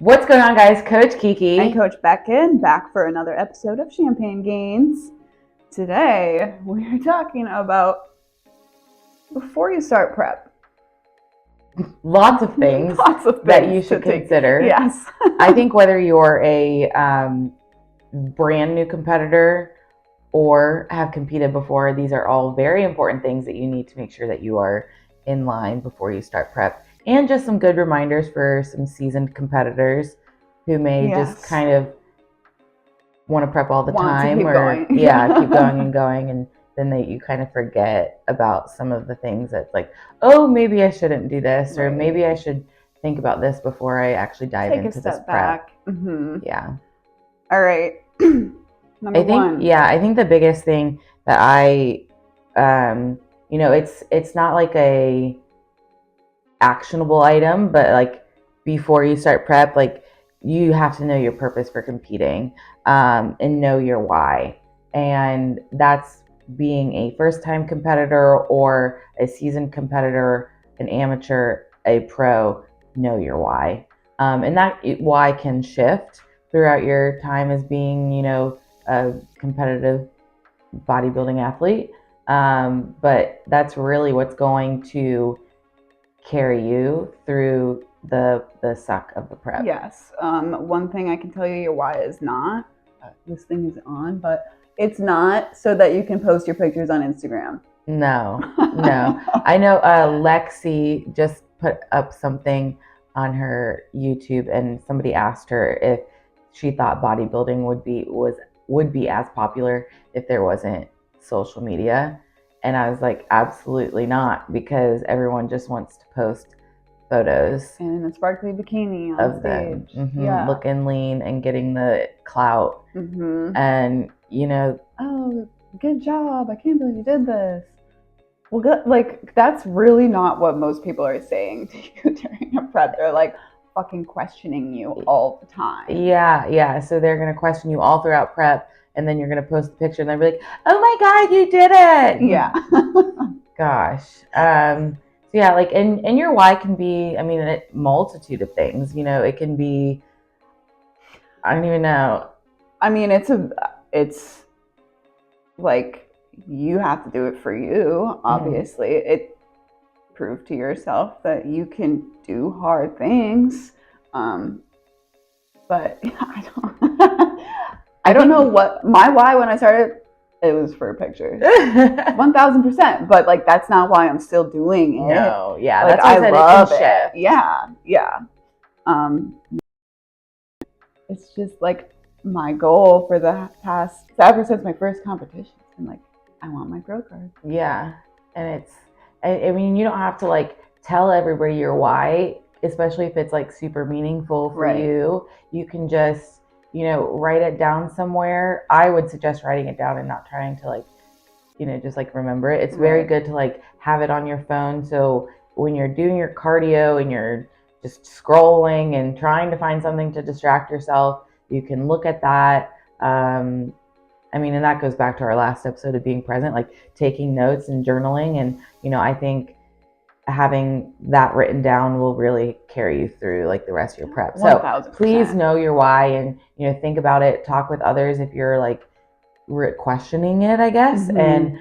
What's going on, guys? Coach Kiki and Coach Beckett back for another episode of Champaigne Gainz. Today we are talking about before you start prep. Lots of things that you should consider. Yes. I think whether you're a brand new competitor or have competed before, these are all very important things that you need to make sure that you are in line before you start prep. And just some good reminders for some seasoned competitors who may just kind of want to prep all the time, or keep going and going, and then you kind of forget about some of the things that's like, oh, maybe I shouldn't do this, or maybe I should think about this before I actually dive into this prep. Mm-hmm. Yeah. All right. Number one. Yeah, I think the biggest thing that it's not like a actionable item, but like before you start prep, like you have to know your purpose for competing, and know your why. And that's being a first-time competitor or a seasoned competitor, an amateur, a pro. Know your why, and that why can shift throughout your time as being, a competitive bodybuilding athlete. But that's really what's going to carry you through the suck of the prep. Yes. One thing I can tell you your why is not, this thing is on, but it's not so that you can post your pictures on Instagram. No. I know Lexi just put up something on her YouTube, and somebody asked her if she thought bodybuilding would be as popular if there wasn't social media. And I was like, absolutely not, because everyone just wants to post photos and a sparkly bikini on stage. Them, looking lean and getting the clout. And oh, good job! I can't believe you did this. Well, that's really not what most people are saying to you during a prep. They're like fucking questioning you all the time. Yeah. So they're gonna question you all throughout prep. And then you're going to post the picture and they'll be like, oh my God, you did it. Yeah. Gosh. So yeah, like, and your why can be, a multitude of things. It can be, I don't even know. It's like, you have to do it for you, obviously. It proved to yourself that you can do hard things. But I don't know what my why when I started. It was for pictures, 1000%. But like, that's not why I'm still doing it. No, yeah, like, that's why I love it. Shift. Yeah. It's just like my goal for the past, ever since my first competition. I'm like, I want my pro card. Yeah, and you don't have to like tell everybody your why, especially if it's like super meaningful for you. You can just write it down somewhere. I would suggest writing it down and not trying to just like remember it. It's very good to like have it on your phone. So when you're doing your cardio and you're just scrolling and trying to find something to distract yourself, you can look at that. And that goes back to our last episode of being present, like taking notes and journaling. And, I think having that written down will really carry you through like the rest of your prep. 1000%. So please know your why, and think about it, talk with others if you're like questioning it, I guess. And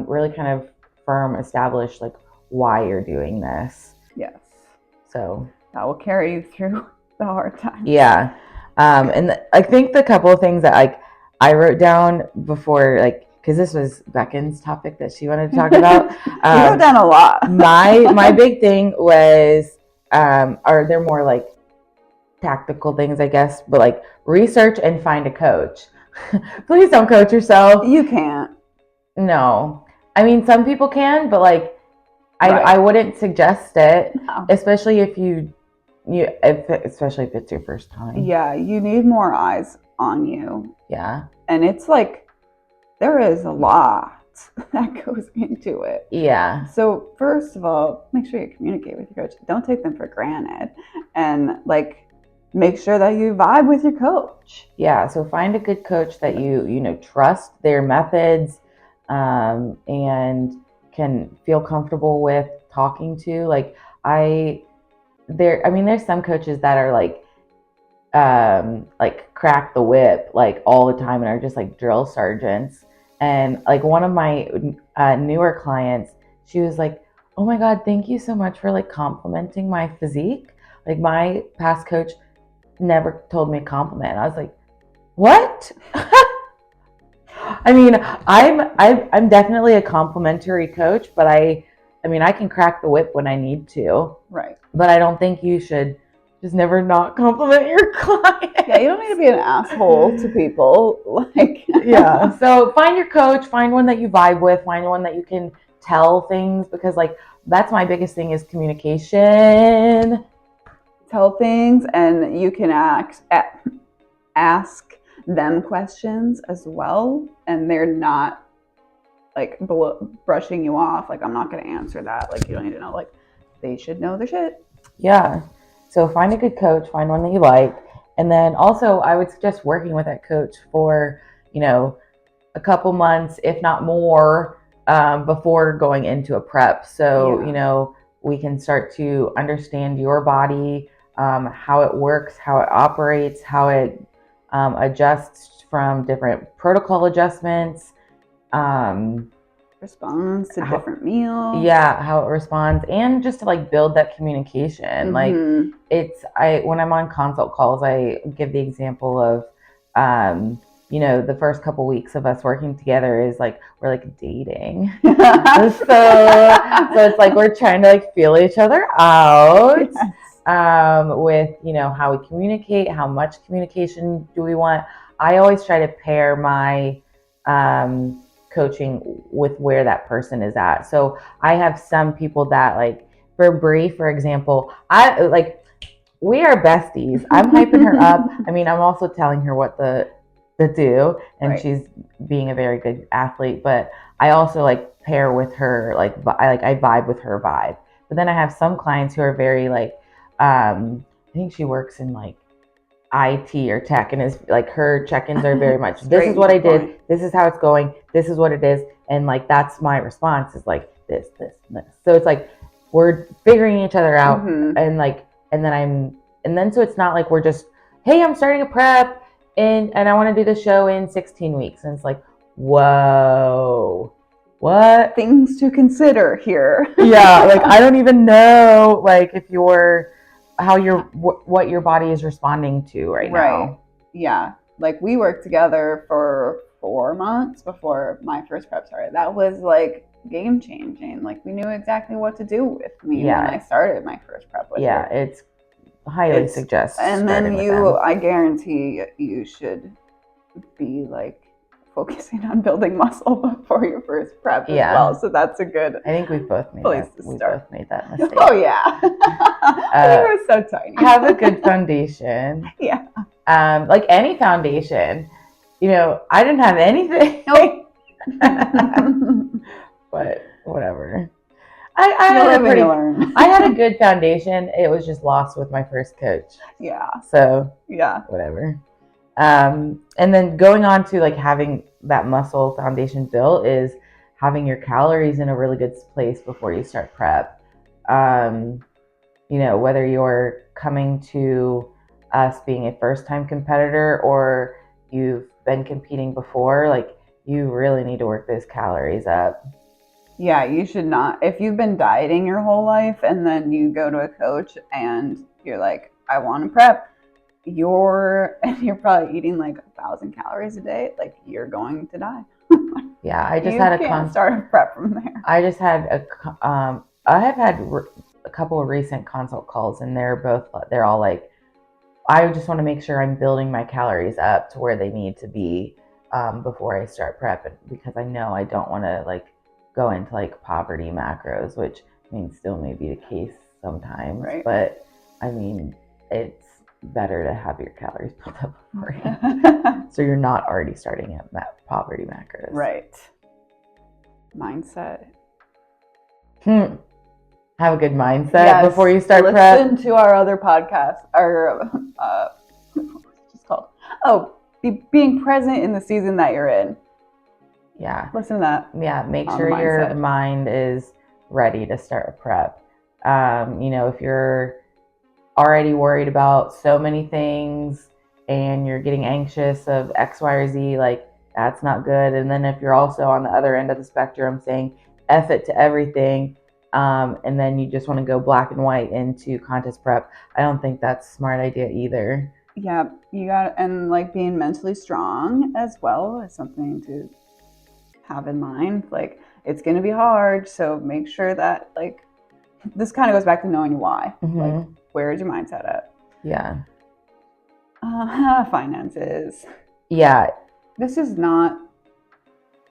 really kind of establish like why you're doing this. Yes. So that will carry you through the hard times. Yeah. And I think the couple of things that like I wrote down before, like, because this was Beckins' topic that she wanted to talk about. You wrote down a lot. my big thing was, are there more like tactical things, I guess, but like research and find a coach. Please don't coach yourself. You can't. No. Some people can, but like, I wouldn't suggest it, especially if especially if it's your first time. Yeah, you need more eyes on you. Yeah. And it's like, there is a lot that goes into it. Yeah. So first of all, make sure you communicate with your coach. Don't take them for granted. And like, make sure that you vibe with your coach. Yeah. So find a good coach that you trust their methods, and can feel comfortable with talking to. Like there's some coaches that are like like crack the whip like all the time and are just like drill sergeants. And like one of my newer clients, she was like, "Oh my God, thank you so much for like complimenting my physique. Like my past coach never told me a compliment." I was like, "What?" I mean, I'm definitely a complimentary coach, but I mean, I can crack the whip when I need to. Right. But I don't think you should just never not compliment your client. Yeah, you don't need to be an asshole to people. Like, yeah. So find your coach, find one that you vibe with, find one that you can tell things, because like that's my biggest thing is communication. Tell things, and you can ask them questions as well, and they're not like brushing you off. Like, I'm not going to answer that. Like, you don't need to know. Like, they should know their shit. Yeah. So find a good coach, find one that you like. And then also I would suggest working with that coach for, you know, a couple months, if not more, before going into a prep. So, you know, we can start to understand your body, how it works, how it operates, how it adjusts from different protocol adjustments. Responds to different meals. Yeah, how it responds, and just to like build that communication. Like when I'm on consult calls, I give the example of you know, the first couple weeks of us working together is like we're like dating. so it's like we're trying to like feel each other out. Yes. With, you know, how we communicate, how much communication do we want. I always try to pair my coaching with where that person is at. So I have some people that, like for Brie, for example, we are besties. I'm hyping her up. I mean, I'm also telling her what to do, and she's being a very good athlete, but I also like pair with her, like I vibe with her vibe. But then I have some clients who are very like, I think she works in like IT or tech, and is like her check-ins are very much this is what I did, this is how it's going, this is what it is, and like that's my response is like this. So it's like we're figuring each other out, and like and then so it's not like we're just, hey, I'm starting a prep and I want to do the show in 16 weeks, and it's like, whoa, what things to consider here. Yeah, like I don't even know like if you're what your body is responding to right now. Yeah, like we worked together for 4 months before my first prep started. That was like game changing. Like we knew exactly what to do with me when I started my first prep with her. It's highly suggested. And then I guarantee you should be like focusing on building muscle before your first prep as well. So that's a good. I think we've both made place that. To we start. Both made that mistake. Oh yeah, we were so tiny. Have a good foundation. Yeah. Like any foundation, you know, I didn't have anything. Nope. But whatever. I had a good foundation. It was just lost with my first coach. Yeah. So yeah, whatever. And then going on to like having that muscle foundation built is having your calories in a really good place before you start prep. You know, whether you're coming to us being a first-time competitor or you've been competing before, like you really need to work those calories up. Yeah, you should not. If you've been dieting your whole life and then you go to a coach and you're like, I want to prep, you're probably eating like 1,000 calories a day, like you're going to die. Yeah, I just had start a prep from there. I just had I have had a couple of recent consult calls, and they're all like, I just want to make sure I'm building my calories up to where they need to be before I start prep, because I know I don't want to like go into like poverty macros, which I mean still may be the case sometimes, but I mean it's better to have your calories built up beforehand, so you're not already starting at poverty macros. Right. Mindset. Have a good mindset before you start prep. Listen to our other podcast, what's it called? Being present in the season that you're in. Yeah. Listen to that. Yeah, make sure your mind is ready to start a prep. You know, if you're already worried about so many things, and you're getting anxious of X, Y, or Z, like that's not good. And then if you're also on the other end of the spectrum saying F it to everything, and then you just want to go black and white into contest prep, I don't think that's a smart idea either. Yeah, you got, and like being mentally strong as well is something to have in mind. Like it's going to be hard, so make sure that like this kind of goes back to knowing why. Like where is your mindset at? Yeah. Finances. Yeah. This is not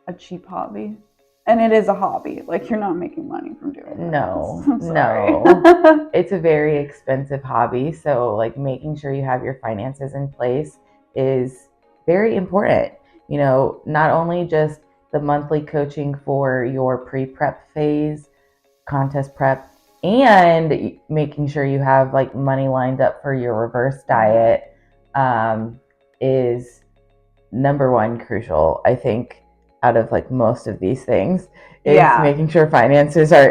a cheap hobby. And it is a hobby. Like you're not making money from doing it. No, I'm sorry. no. It's a very expensive hobby. So like making sure you have your finances in place is very important. You know, not only just the monthly coaching for your pre-prep phase, contest prep, and making sure you have like money lined up for your reverse diet is number one crucial, I think, out of like most of these things, is making sure finances are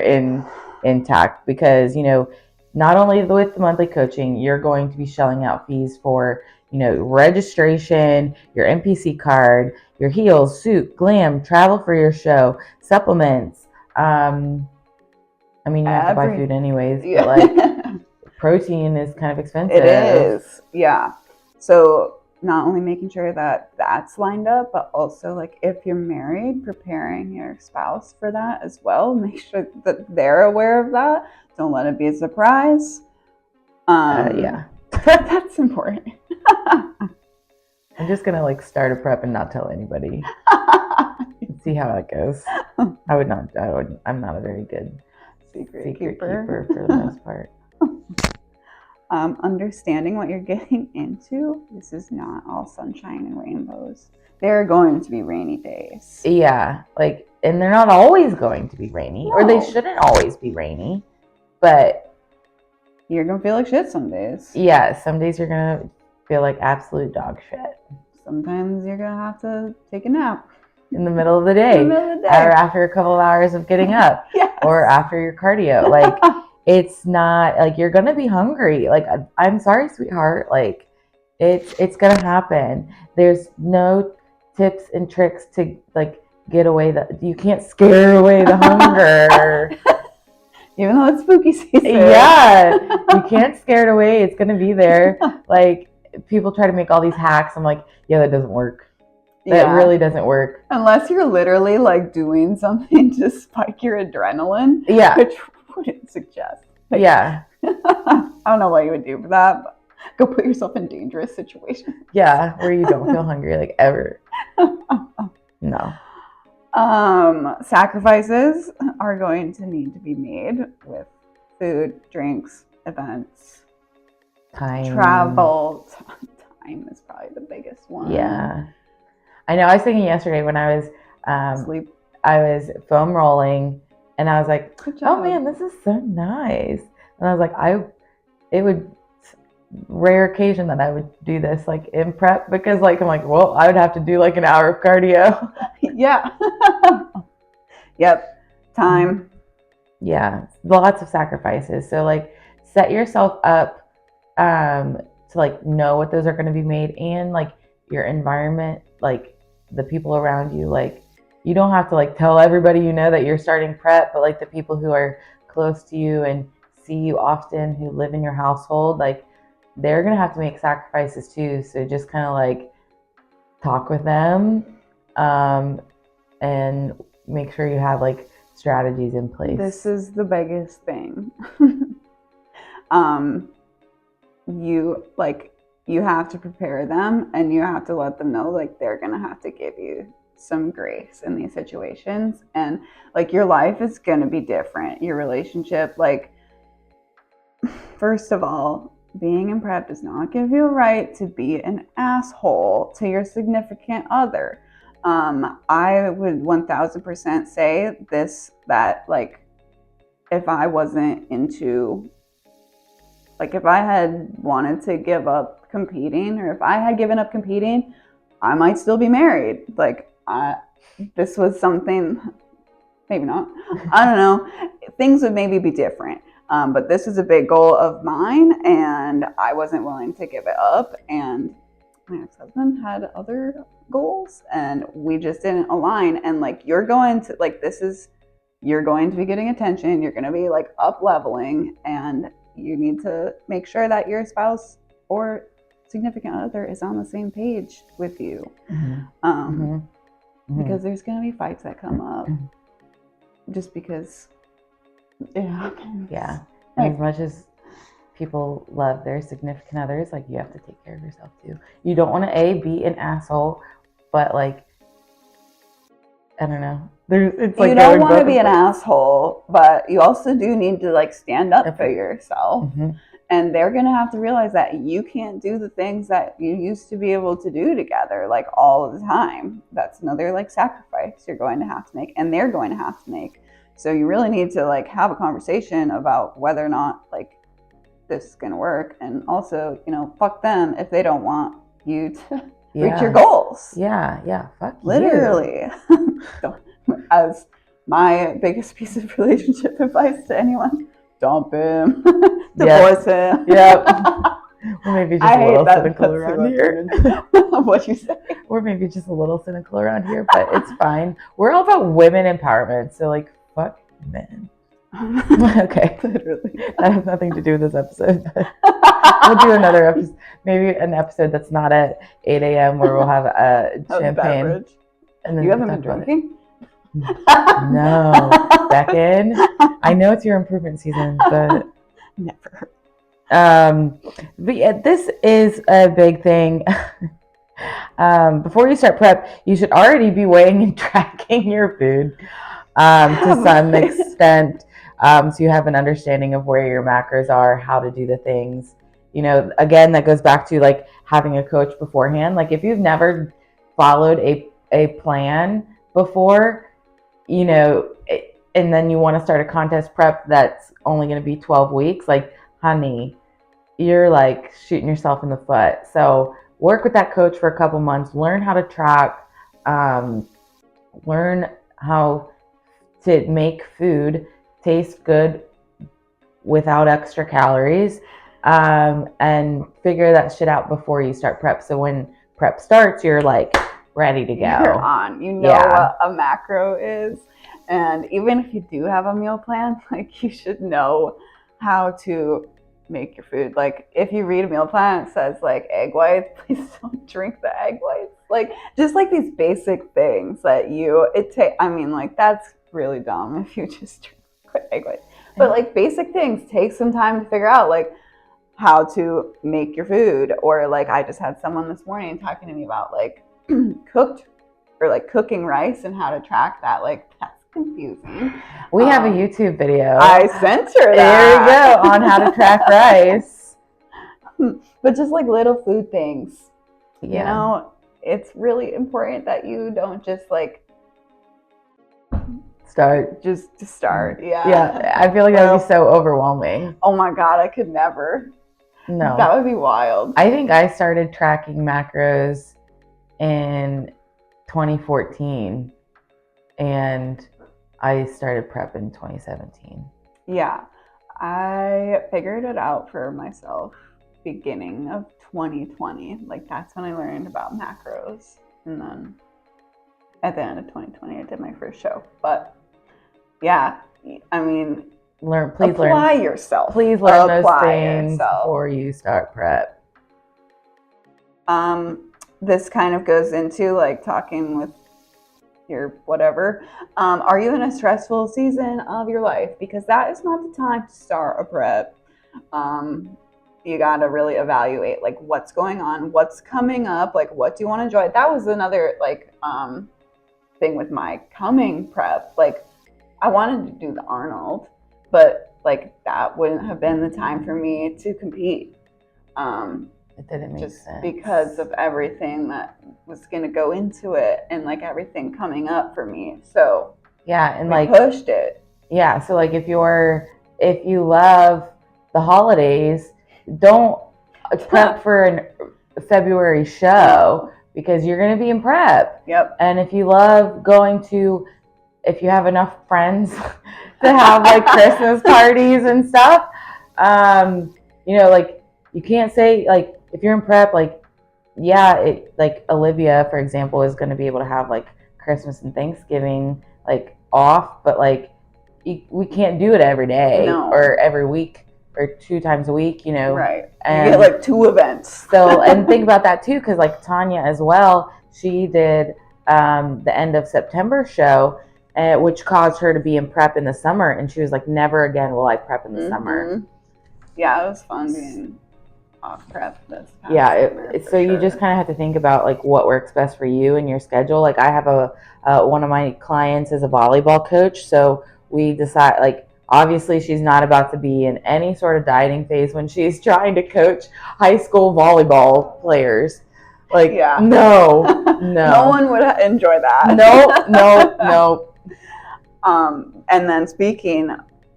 intact, because you know, not only with the monthly coaching, you're going to be shelling out fees for, you know, registration, your NPC card, your heels, suit, glam, travel for your show, supplements. I mean, you have to buy food anyways, but like protein is kind of expensive. It is, yeah. So not only making sure that that's lined up, but also like if you're married, preparing your spouse for that as well. Make sure that they're aware of that. Don't let it be a surprise. Yeah. That's important. I'm just gonna like start a prep and not tell anybody. See how it goes. I'm not a very good secret keeper for the most part. Understanding what you're getting into. This is not all sunshine and rainbows. There are going to be rainy days. Yeah, like, and they're not always going to be rainy, or they shouldn't always be rainy, but you're gonna feel like shit some days. Yeah, some days you're gonna feel like absolute dog shit. Sometimes you're gonna have to take a nap in the middle of the day, or after a couple of hours of getting up, or after your cardio. Like, it's not like you're gonna be hungry. Like, I'm sorry, sweetheart. Like, it's gonna happen. There's no tips and tricks to like get away you can't scare away the hunger. Even though it's spooky season. Yeah, you can't scare it away. It's gonna be there. Like, people try to make all these hacks. I'm like, yeah, that doesn't work. That really doesn't work. Unless you're literally like doing something to spike your adrenaline. Yeah. Which wouldn't suggest. Like, yeah. I don't know what you would do for that, but go put yourself in dangerous situations. Yeah, where you don't feel hungry like ever. No. Sacrifices are going to need to be made with food, drinks, events, time, travel. Time is probably the biggest one. Yeah. I know. I was thinking yesterday when I was sleep. I was foam rolling, and I was like, "Oh man, this is so nice." And I was like, it would rare occasion that I would do this like in prep, because like I'm like, well, I would have to do like an hour of cardio. Yeah. Yep. Time. Yeah, lots of sacrifices. So like, set yourself up to like know what those are going to be made, and like your environment, like the people around you. Like, you don't have to like tell everybody you know that you're starting prep, but like the people who are close to you and see you often, who live in your household, like they're gonna have to make sacrifices too. So just kind of like talk with them, and make sure you have like strategies in place. This is the biggest thing. You have to prepare them, and you have to let them know like they're gonna have to give you some grace in these situations, and like your life is gonna be different. Your relationship, like, first of all, being in prep does not give you a right to be an asshole to your significant other. I would 1000% say this, that like, if I wasn't into, like if I had wanted to give up competing, or if I had given up competing, I might still be married. Like, this was something, maybe not, I don't know, things would maybe be different. But this is a big goal of mine, and I wasn't willing to give it up. And my ex-husband had other goals and we just didn't align. And like, you're going to be getting attention. You're going to be like up leveling, and you need to make sure that your spouse or significant other is on the same page with you. Because there's going to be fights that come up just because it happens. Yeah. And as much as people love their significant others, like, you have to take care of yourself too. You don't want to be an asshole, but like, I don't know. It's like you don't want to be an asshole, but you also do need to like stand up for yourself. And they're going to have to realize that you can't do the things that you used to be able to do together, like all of the time. That's another like sacrifice you're going to have to make, and they're going to have to make. So you really need to like have a conversation about whether or not like this is going to work. And also, you know, fuck them if they don't want you to reach your goals. Yeah. Fuck literally. As my biggest piece of relationship advice to anyone, dump him, divorce him. Yep. Or maybe just a little cynical around here. What'd you say? Or maybe just a little cynical around here, but it's fine. We're all about women empowerment, so like, fuck men. Okay. Literally. That has nothing to do with this episode. We'll do another episode, maybe an episode that's not at 8 a.m. where we'll have a champagne. And then you haven't been drinking? No. Back in. I know it's your improvement season, but never. But yeah, this is a big thing. Before you start prep, you should already be weighing and tracking your food to some extent. So you have an understanding of where your macros are, how to do the things. You know, again, that goes back to like having a coach beforehand. Like, if you've never followed a plan before, you know, and then you want to start a contest prep that's only going to be 12 weeks, like, honey, you're like shooting yourself in the foot. So work with that coach for a couple months, learn how to track, learn how to make food taste good without extra calories, and figure that shit out before you start prep. So when prep starts, you're like ready to go. You're on. You know what a macro is. And even if you do have a meal plan, like, you should know how to make your food. Like, if you read a meal plan, it says like egg whites, please don't drink the egg whites. Like, just like these basic things that I mean, like, that's really dumb if you just drink egg whites. But like, basic things take some time to figure out, like, how to make your food. Or like, I just had someone this morning talking to me about like cooking rice and how to track that. Like, that's confusing. We have a YouTube video. I sent her that. There you go, on how to track rice. But just like little food things, you know, it's really important that you don't just like start. Just to start. Yeah. I feel like that would be so overwhelming. Oh my God, I could never. No. That would be wild. I think I started tracking macros in 2014, and I started prep in 2017. Yeah, I figured it out for myself beginning of 2020. Like, that's when I learned about macros. And then at the end of 2020, I did my first show. But yeah, I mean, apply yourself. Please learn those things before you start prep. This kind of goes into like talking with your whatever. Are you in a stressful season of your life? Because that is not the time to start a prep. You got to really evaluate like what's going on, what's coming up, like what do you want to enjoy. That was another like thing with my coming prep. Like, I wanted to do the Arnold, but like that wouldn't have been the time for me to compete. It didn't make just sense because of everything that was going to go into it and like everything coming up for me. So yeah, and like pushed it. Yeah, so like if you love the holidays, don't prep for a February show because you're going to be in prep. Yep. And if you love if you have enough friends to have like Christmas parties and stuff, you know, like, you can't say like, if you're in prep, like, yeah, like Olivia, for example, is going to be able to have like Christmas and Thanksgiving like off, but like we can't do it every day or every week or 2 times a week, you know. Right. And you get like 2 events. So, and think about that too, because like Tanya as well, she did the end of September show, which caused her to be in prep in the summer, and she was like, never again will I prep in the summer. Yeah, it was fun being off prep this past yeah summer, so sure. You just kind of have to think about like what works best for you and your schedule. Like I have one of my clients is a volleyball coach, so we decide like obviously she's not about to be in any sort of dieting phase when she's trying to coach high school volleyball players. Like no no one would enjoy that. no and then speaking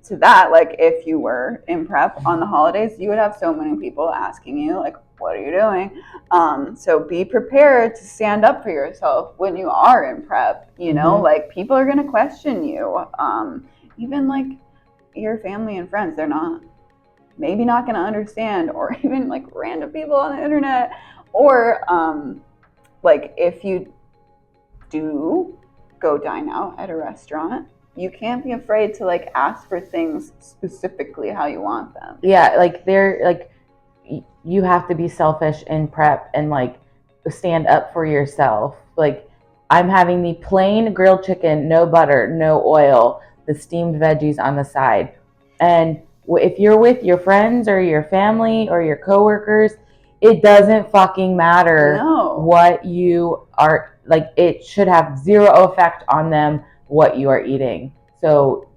to that, like if you were in prep on the holidays, you would have so many people asking you like, what are you doing? So be prepared to stand up for yourself when you are in prep, you know, like people are going to question you. Even like your family and friends, they're maybe not going to understand, or even like random people on the internet, or like if you do go dine out at a restaurant, you can't be afraid to like ask for things specifically how you want them. Yeah, like they're like you have to be selfish in prep and like stand up for yourself. Like I'm having the plain grilled chicken, no butter, no oil, the steamed veggies on the side. And if you're with your friends or your family or your coworkers, it doesn't fucking matter what you are like. It should have zero effect on them what you are eating. So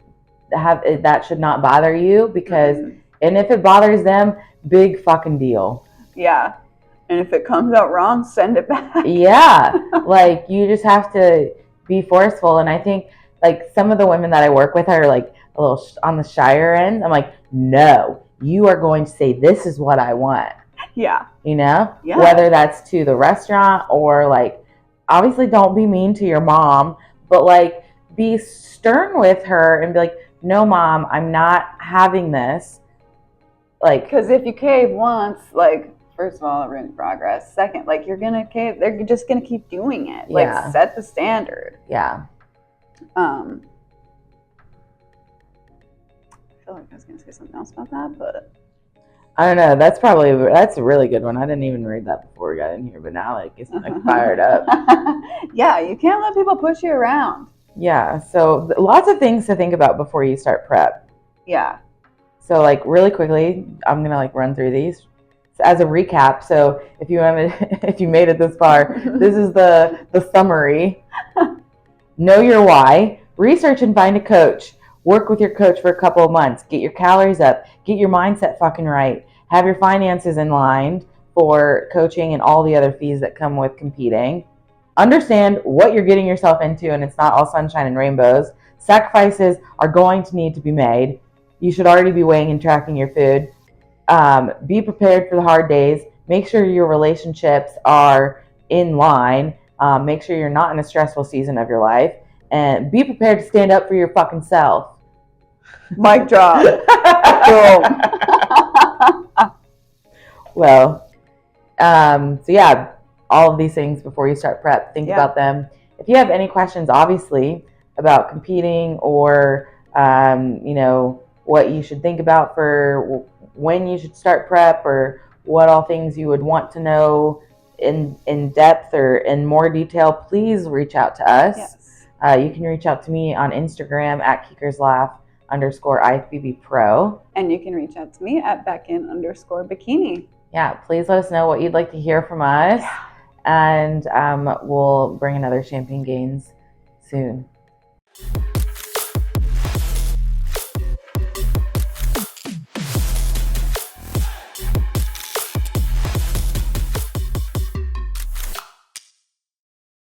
that should not bother you, because and if it bothers them, big fucking deal. Yeah. And if it comes out wrong, send it back. Yeah. Like you just have to be forceful. And I think like some of the women that I work with are like a little on the shyer end. I'm like, no, you are going to say, this is what I want. Yeah. You know, whether that's to the restaurant or like, obviously don't be mean to your mom, but like be stern with her and be like, no, mom, I'm not having this. Like, because if you cave once, like, first of all, ruins progress. Second, like you're gonna cave, they're just gonna keep doing it. Like, set the standard. Yeah. I feel like I was gonna say something else about that, but I don't know. That's a really good one. I didn't even read that before we got in here, but now like it's like fired up. Yeah, you can't let people push you around. Yeah, so lots of things to think about before you start prep. Yeah. So like really quickly, I'm gonna like run through these as a recap. So if you made it this far, this is the summary. Know your why. Research and find a coach. Work with your coach for a couple of months. Get your calories up. Get your mindset fucking right. Have your finances in line for coaching and all the other fees that come with competing. Understand what you're getting yourself into, and it's not all sunshine and rainbows. Sacrifices are going to need to be made. You should already be weighing and tracking your food. Be prepared for the hard days. Make sure your relationships are in line. Make sure you're not in a stressful season of your life. And be prepared to stand up for your fucking self. Mic drop. Boom. Well, so yeah, all of these things before you start prep, think about them. If you have any questions, obviously, about competing or, you know, what you should think about for when you should start prep, or what all things you would want to know in depth or in more detail, please reach out to us. Yes. You can reach out to me on Instagram at KikersLaugh_IFBB And you can reach out to me at Beckin_Bikini. Yeah, please let us know what you'd like to hear from us. Yeah. And we'll bring another Champaigne Gainz soon.